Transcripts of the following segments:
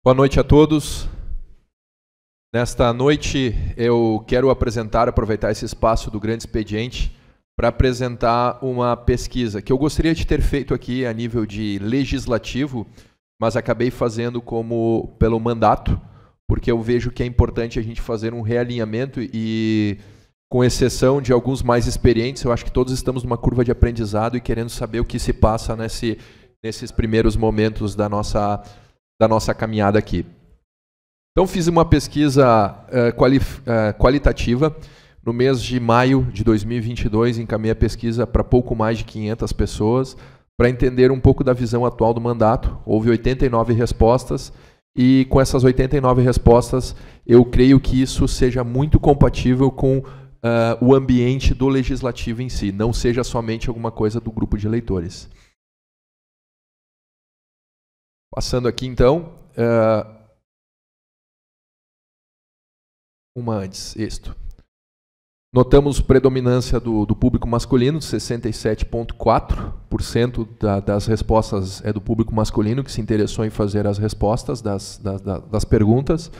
Boa noite a todos. Nesta noite eu quero aproveitar esse espaço do Grande Expediente para apresentar uma pesquisa que eu gostaria de ter feito aqui a nível de legislativo, mas acabei fazendo pelo mandato, porque eu vejo que é importante a gente fazer um realinhamento e, com exceção de alguns mais experientes, eu acho que todos estamos numa curva de aprendizado e querendo saber o que se passa nesses primeiros momentos da nossa caminhada aqui. Então, fiz uma pesquisa qualitativa. No mês de maio de 2022, encaminhei a pesquisa para pouco mais de 500 pessoas, para entender um pouco da visão atual do mandato. Houve 89 respostas, e com essas 89 respostas, eu creio que isso seja muito compatível com o ambiente do legislativo em si, não seja somente alguma coisa do grupo de eleitores. Passando aqui, então, uma antes, isto. Notamos predominância do público masculino, 67,4% das respostas é do público masculino que se interessou em fazer as respostas das perguntas.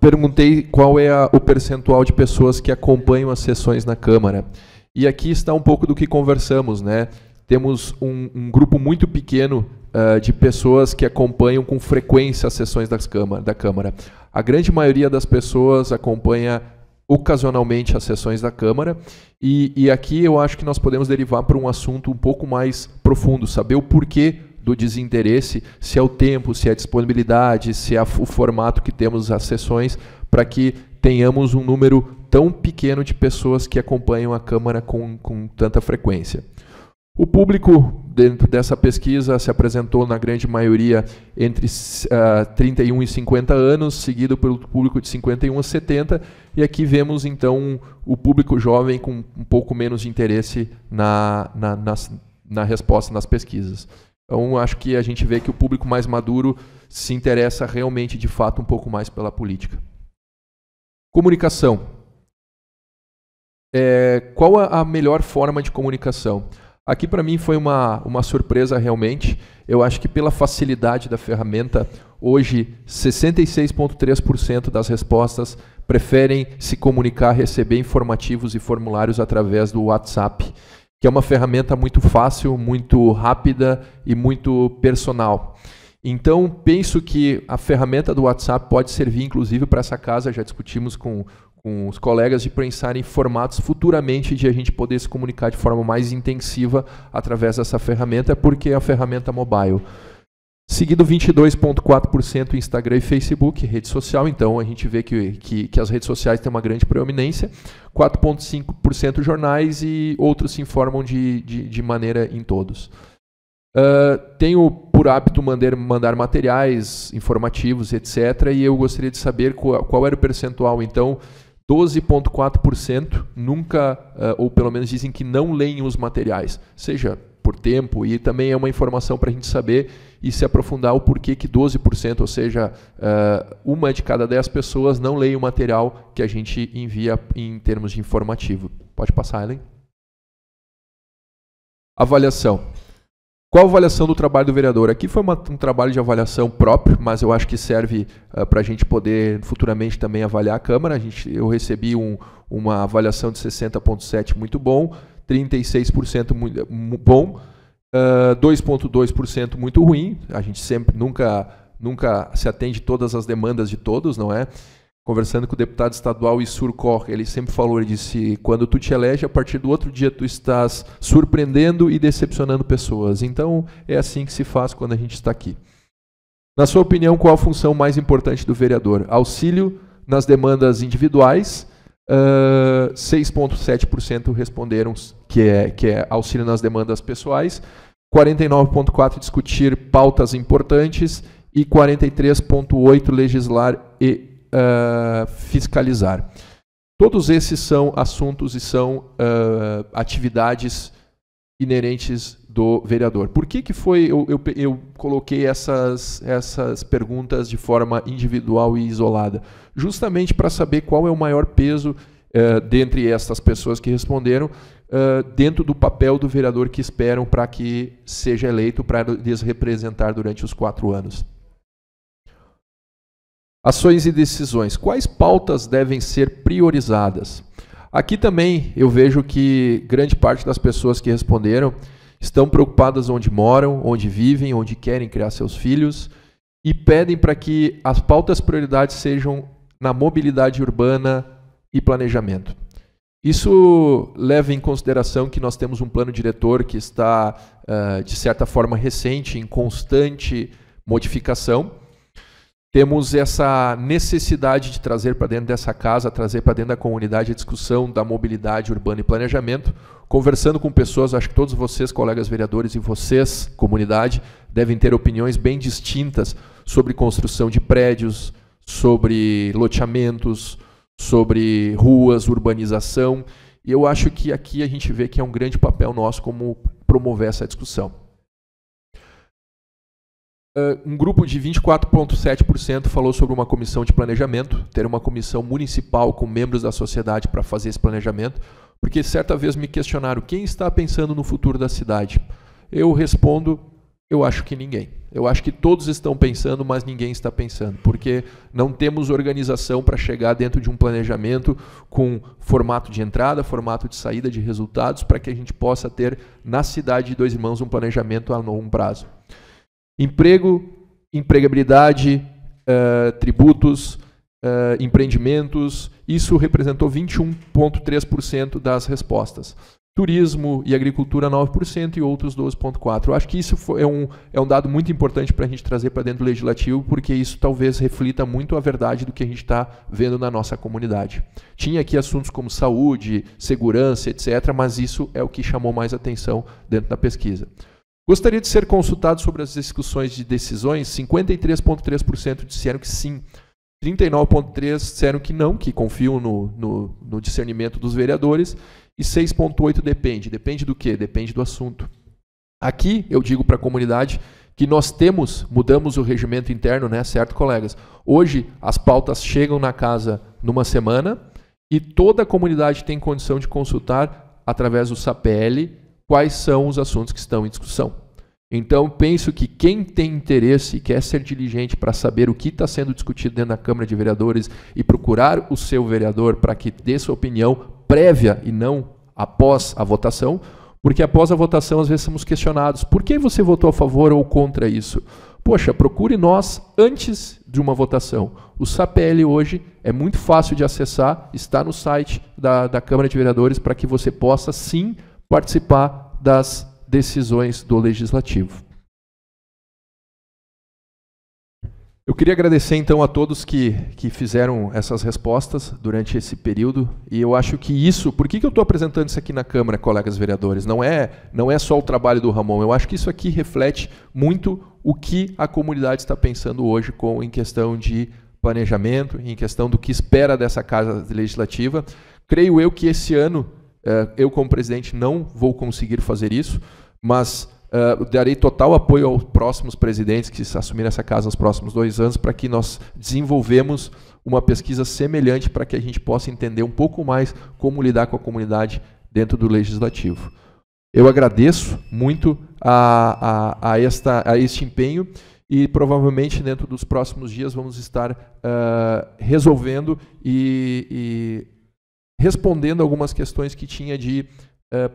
Perguntei qual é o percentual de pessoas que acompanham as sessões na Câmara. E aqui está um pouco do que conversamos, né? Temos um grupo muito pequeno de pessoas que acompanham com frequência as sessões da Câmara. A grande maioria das pessoas acompanha ocasionalmente as sessões da Câmara, e aqui eu acho que nós podemos derivar para um assunto um pouco mais profundo, saber o porquê do desinteresse, se é o tempo, se é a disponibilidade, se é o formato que temos as sessões, para que tenhamos um número tão pequeno de pessoas que acompanham a Câmara com tanta frequência. O público, dentro dessa pesquisa, se apresentou, na grande maioria, entre 31 e 50 anos, seguido pelo público de 51 a 70, e aqui vemos, então, o público jovem com um pouco menos de interesse na resposta nas pesquisas. Então, acho que a gente vê que o público mais maduro se interessa realmente, de fato, um pouco mais pela política. Comunicação. Qual a melhor forma de comunicação? Aqui, para mim, foi uma surpresa realmente. Eu acho que, pela facilidade da ferramenta, hoje 66,3% das respostas preferem se comunicar, receber informativos e formulários através do WhatsApp, que é uma ferramenta muito fácil, muito rápida e muito personal. Então, penso que a ferramenta do WhatsApp pode servir, inclusive, para essa casa. Já discutimos com os colegas de pensar em formatos futuramente de a gente poder se comunicar de forma mais intensiva através dessa ferramenta, porque é a ferramenta mobile. Seguido 22,4% Instagram e Facebook, rede social. Então, a gente vê que as redes sociais têm uma grande preeminência. 4,5% jornais, e outros se informam de maneira em todos. Tenho por hábito mandar materiais informativos, etc. E eu gostaria de saber qual era o percentual. Então, 12,4% nunca, ou pelo menos dizem que não leem os materiais, seja por tempo, e também é uma informação para a gente saber e se aprofundar o porquê que 12%, ou seja, uma de cada 10 pessoas não leem o material que a gente envia em termos de informativo. Pode passar, Ellen? Avaliação. Qual a avaliação do trabalho do vereador? Aqui foi um trabalho de avaliação próprio, mas eu acho que serve para a gente poder futuramente também avaliar a Câmara. Eu recebi uma avaliação de 60,7, muito bom, 36% bom, 2,2% muito ruim. A gente nunca se atende todas as demandas de todos, não é? Conversando com o deputado estadual Issur Koch, ele sempre falou, ele disse, quando tu te elege, a partir do outro dia tu estás surpreendendo e decepcionando pessoas. Então, é assim que se faz quando a gente está aqui. Na sua opinião, qual a função mais importante do vereador? Auxílio nas demandas individuais, 6,7% responderam que é auxílio nas demandas pessoais, 49,4% discutir pautas importantes e 43,8% legislar e fiscalizar. Todos esses são assuntos e são atividades inerentes do vereador. Por que eu coloquei essas perguntas de forma individual e isolada? Justamente para saber qual é o maior peso dentre estas pessoas que responderam dentro do papel do vereador que esperam para que seja eleito para lhes representar durante os 4 anos. Ações e decisões. Quais pautas devem ser priorizadas? Aqui também eu vejo que grande parte das pessoas que responderam estão preocupadas onde moram, onde vivem, onde querem criar seus filhos e pedem para que as pautas prioridades sejam na mobilidade urbana e planejamento. Isso leva em consideração que nós temos um plano diretor que está, de certa forma, recente, em constante modificação. Temos essa necessidade de trazer para dentro dessa casa, trazer para dentro da comunidade a discussão da mobilidade urbana e planejamento. Conversando com pessoas, acho que todos vocês, colegas vereadores, e vocês, comunidade, devem ter opiniões bem distintas sobre construção de prédios, sobre loteamentos, sobre ruas, urbanização. E eu acho que aqui a gente vê que é um grande papel nosso como promover essa discussão. Um grupo de 24,7% falou sobre uma comissão de planejamento, ter uma comissão municipal com membros da sociedade para fazer esse planejamento, porque certa vez me questionaram quem está pensando no futuro da cidade. Eu respondo, eu acho que ninguém. Eu acho que todos estão pensando, mas ninguém está pensando, porque não temos organização para chegar dentro de um planejamento com formato de entrada, formato de saída de resultados, para que a gente possa ter na cidade de Dois Irmãos um planejamento a longo prazo. Emprego, empregabilidade, tributos, empreendimentos, isso representou 21,3% das respostas. Turismo e agricultura 9% e outros 12,4%. Eu acho que isso é um dado muito importante para a gente trazer para dentro do legislativo, porque isso talvez reflita muito a verdade do que a gente está vendo na nossa comunidade. Tinha aqui assuntos como saúde, segurança, etc., mas isso é o que chamou mais atenção dentro da pesquisa. Gostaria de ser consultado sobre as discussões de decisões. 53,3% disseram que sim. 39,3% disseram que não, que confiam no discernimento dos vereadores. E 6,8% depende. Depende do quê? Depende do assunto. Aqui eu digo para a comunidade que nós mudamos o regimento interno, né, certo, colegas? Hoje as pautas chegam na casa numa semana e toda a comunidade tem condição de consultar através do SAPL quais são os assuntos que estão em discussão. Então, penso que quem tem interesse e quer ser diligente para saber o que está sendo discutido dentro da Câmara de Vereadores e procurar o seu vereador para que dê sua opinião prévia e não após a votação, porque após a votação às vezes somos questionados, por que você votou a favor ou contra isso? Poxa, procure nós antes de uma votação. O SAPL hoje é muito fácil de acessar, está no site da Câmara de Vereadores para que você possa sim participar das decisões do Legislativo. Eu queria agradecer então a todos que fizeram essas respostas durante esse período, e eu acho que isso, por que eu estou apresentando isso aqui na Câmara, colegas vereadores? Não é só o trabalho do Ramon, eu acho que isso aqui reflete muito o que a comunidade está pensando hoje em questão de planejamento, em questão do que espera dessa Casa Legislativa. Creio eu que esse ano eu, como presidente, não vou conseguir fazer isso, mas darei total apoio aos próximos presidentes que assumirem essa casa nos próximos 2 anos para que nós desenvolvemos uma pesquisa semelhante para que a gente possa entender um pouco mais como lidar com a comunidade dentro do Legislativo. Eu agradeço muito a este empenho e provavelmente dentro dos próximos dias vamos estar resolvendo e respondendo algumas questões que tinha de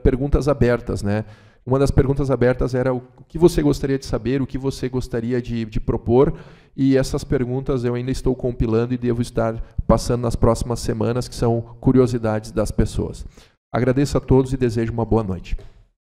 perguntas abertas, né? Uma das perguntas abertas era o que você gostaria de saber, o que você gostaria de propor, e essas perguntas eu ainda estou compilando e devo estar passando nas próximas semanas, que são curiosidades das pessoas. Agradeço a todos e desejo uma boa noite.